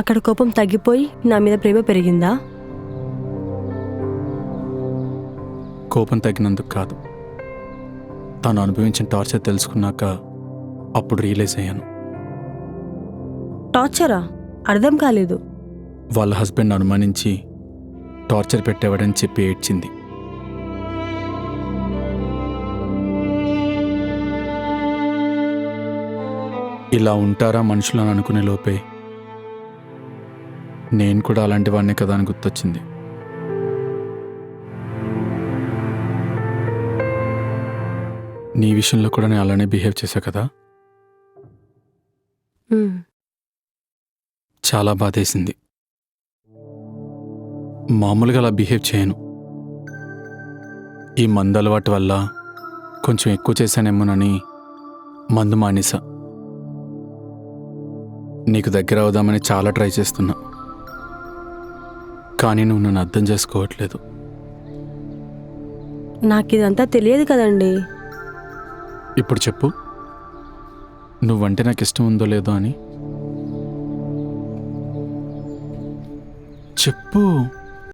అక్కడ కోపం తగ్గిపోయి నా మీద ప్రేమ పెరిగిందా? కోపం తగ్గినందుకు కాదు, తాను అనుభవించిన టార్చర్ తెలుసుకున్నాక అప్పుడు రియలైజ్ అయ్యాను. టార్చరా? అర్థం కాలేదు. వాళ్ళ హస్బెండ్ అనుమానించి టార్చర్ పెట్టేవాడని చెప్పి ఏడ్చింది. ఇలా ఉంటారా మనుషులని అనుకునే లోపే నేను కూడా అలాంటి వాడినే కదా అని గుర్తొచ్చింది. నీ విషయంలో కూడా నేను అలానే బిహేవ్ చేశా కదా, చాలా బాధేసింది. మామూలుగా అలా బిహేవ్ చేయను. ఈ మందు అలవాటు వల్ల కొంచెం ఎక్కువ చేశానేమోనని మందు మానేసా. నీకు దగ్గర అవుదామని చాలా ట్రై చేస్తున్నా, కానీ నువ్వు నన్ను అర్థం చేసుకోవట్లేదు. నాకు ఇదంతా తెలియదు కదండి. ఇప్పుడు చెప్పు, నువ్వంటే నాకు ఇష్టం ఉందో లేదో అని చెప్పు.